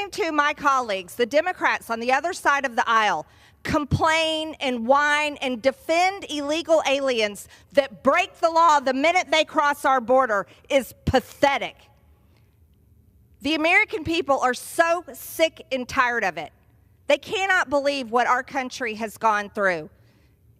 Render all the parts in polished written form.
listening to my colleagues, the Democrats on the other side of the aisle, complain and whine and defend illegal aliens that break the law the minute they cross our border is pathetic. The American people are so sick and tired of it. They cannot believe what our country has gone through.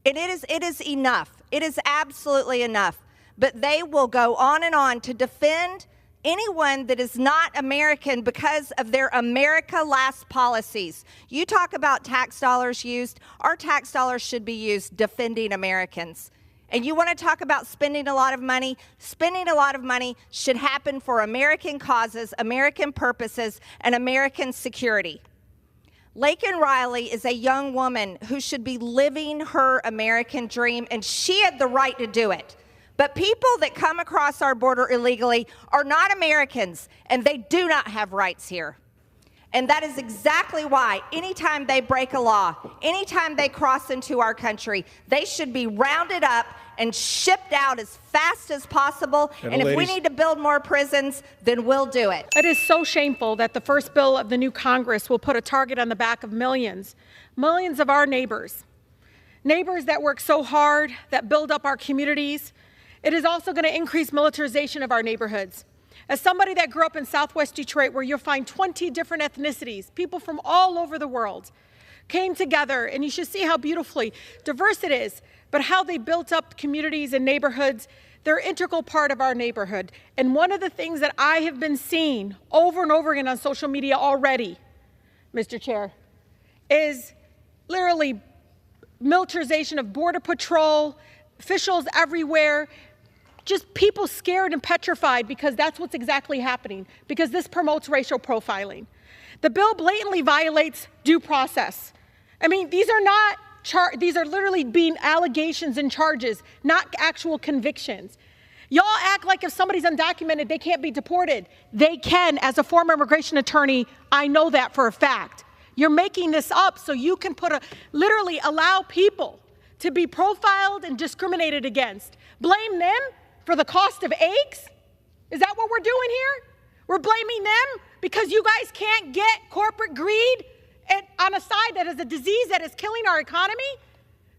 And it is enough. It is absolutely enough. But they will go on to defend anyone that is not American because of their America Last policies. You talk about tax dollars used. Our tax dollars should be used defending Americans. And you want to talk about spending a lot of money? Spending a lot of money should happen for American causes, American purposes, and American security. Laken Riley is a young woman who should be living her American dream, and she had the right to do it. But people that come across our border illegally are not Americans, and they do not have rights here. And that is exactly why anytime they break a law, anytime they cross into our country, they should be rounded up and shipped out as fast as possible. And if we need to build more prisons, then we'll do it. It is so shameful that the first bill of the new Congress will put a target on the back of millions of our neighbors that work so hard, that build up our communities. It is also going to increase militarization of our neighborhoods. As somebody that grew up in Southwest Detroit, where you'll find 20 different ethnicities, people from all over the world came together, and you should see how beautifully diverse it is, but how they built up communities and neighborhoods. They're an integral part of our neighborhood. And one of the things that I have been seeing over and over again on social media already, Mr. Chair, is literally militarization of Border Patrol, officials everywhere, just people scared and petrified because that's what's exactly happening, because this promotes racial profiling. The bill blatantly violates due process. I mean, these are literally being allegations and charges, not actual convictions. Y'all act like if somebody's undocumented, they can't be deported. They can. As a former immigration attorney, I know that for a fact. You're making this up so you can literally allow people to be profiled and discriminated against. Blame them for the cost of eggs? Is that what we're doing here? We're blaming them because you guys can't get corporate greed on a side that is a disease that is killing our economy?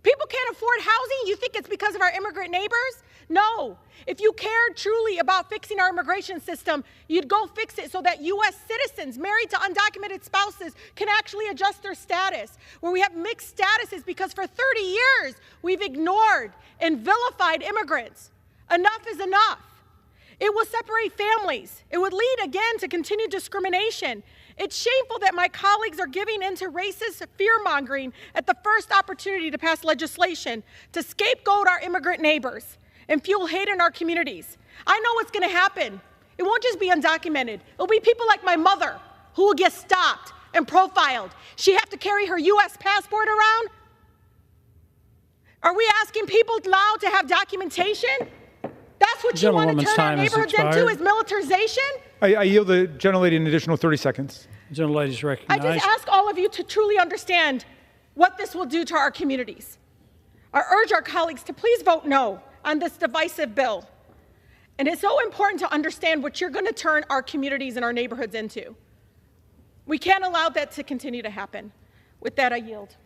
People can't afford housing? You think it's because of our immigrant neighbors? No. If you cared truly about fixing our immigration system, you'd go fix it so that U.S. citizens married to undocumented spouses can actually adjust their status, where we have mixed statuses because for 30 years we've ignored and vilified immigrants. Enough is enough. It will separate families. It would lead again to continued discrimination. It's shameful that my colleagues are giving in to racist fear-mongering at the first opportunity to pass legislation to scapegoat our immigrant neighbors and fuel hate in our communities. I know what's going to happen. It won't just be undocumented. It'll be people like my mother who will get stopped and profiled. She have to carry her U.S. passport around? Are we asking people allowed to have documentation? That's what you want to turn our neighborhoods into, is militarization? I yield the gentlelady an additional 30 seconds. The gentlelady is recognized. I just ask all of you to truly understand what this will do to our communities. I urge our colleagues to please vote no on this divisive bill. And it's so important to understand what you're going to turn our communities and our neighborhoods into. We can't allow that to continue to happen. With that, I yield.